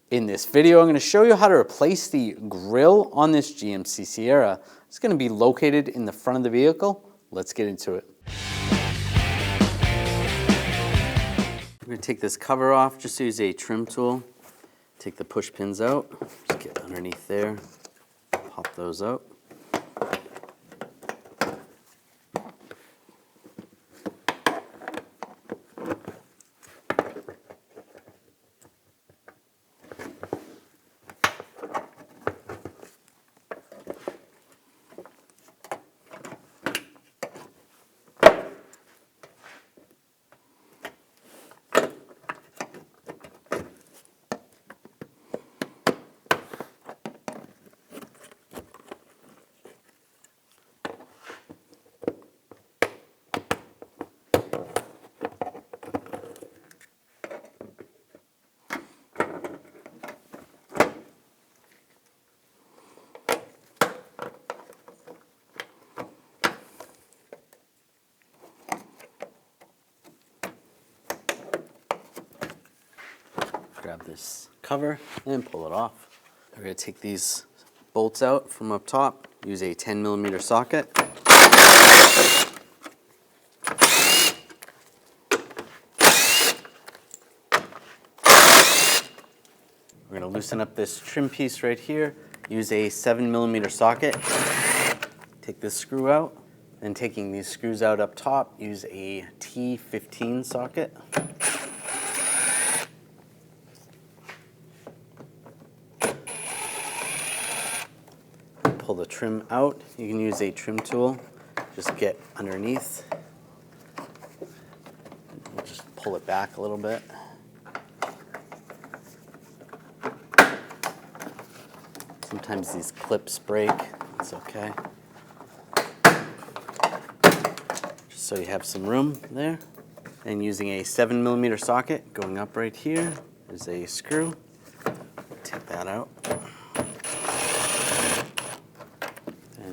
In this video, I'm going to show you how to replace the grille on this GMC Sierra. It's going to be located in the front of the vehicle. Let's get into it. I'm going to take this cover off, just use a trim tool. Take the push pins out, just get underneath there, pop those out. Grab this cover and pull it off. We're going to take these bolts out from up top, use a 10mm socket. We're going to loosen up this trim piece right here, use a 7mm socket. Take this screw out, then taking these screws out up top, use a T15 socket. Pull the trim out. You can use a trim tool. Just get underneath. We'll just pull it back a little bit. Sometimes these clips break. It's okay. Just so you have some room there. And using a 7mm socket going up right here is a screw. Take that out.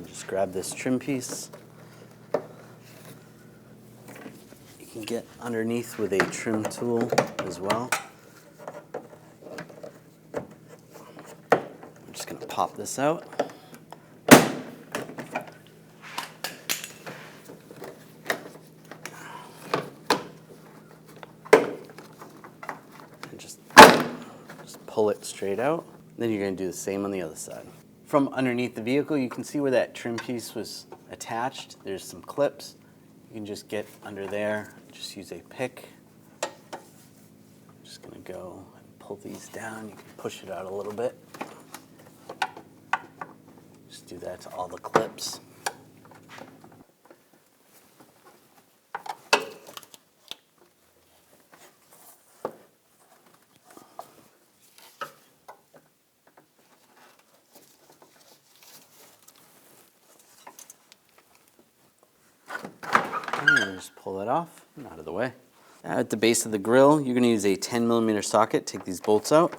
Just grab this trim piece. You can get underneath with a trim tool as well. I'm just going to pop this out. And just pull it straight out. Then you're going to do the same on the other side. From underneath the vehicle, you can see where that trim piece was attached. There's some clips. You can just get under there, just use a pick. I'm just gonna go and pull these down. You can push it out a little bit. Just do that to all the clips. And just pull it off and out of the way. At the base of the grille, you're going to use a 10mm socket. Take these bolts out.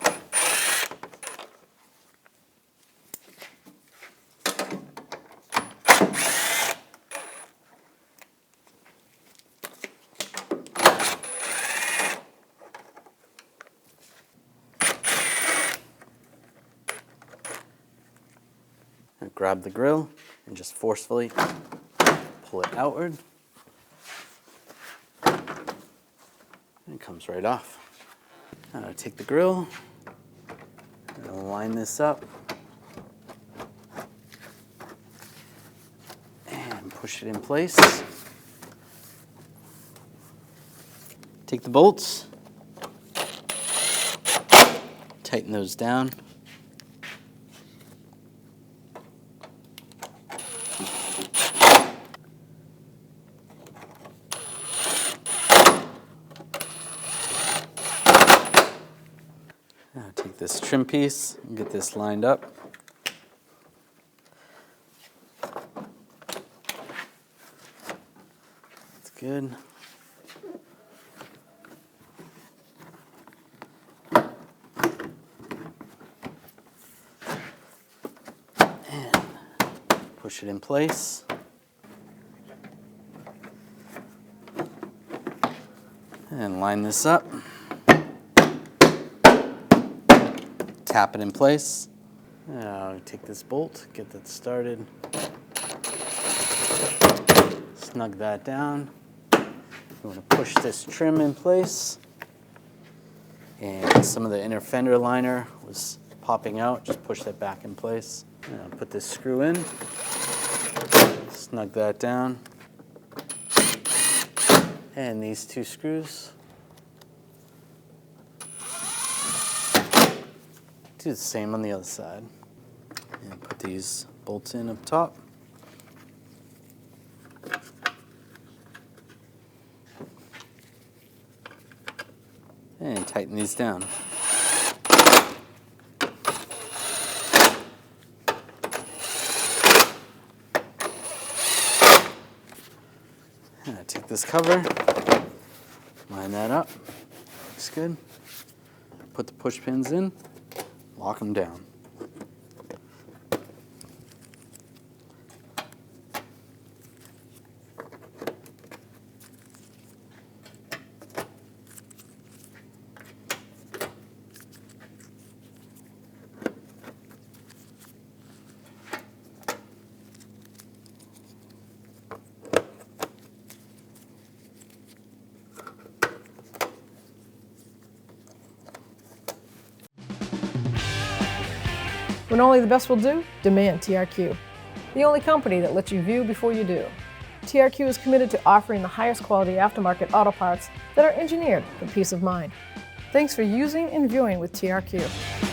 And grab the grille and just forcefully pull it outward. And it comes right off. Now take the grille, and line this up, and push it in place. Take the bolts, tighten those down. Now take this trim piece and get this lined up. That's good. And push it in place. And line this up. tap it in place. Now take this bolt, get that started. Snug that down. You want to push this trim in place. And some of the inner fender liner was popping out. Just push that back in place. Now put this screw in. Snug that down. And these two screws. Do the same on the other side. And put these bolts in up top. And tighten these down. And take this cover, line that up, looks good. Put the push pins in, lock them down. When only the best will do, demand TRQ. The only company that lets you view before you do. TRQ is committed to offering the highest quality aftermarket auto parts that are engineered for peace of mind. Thanks for using and viewing with TRQ.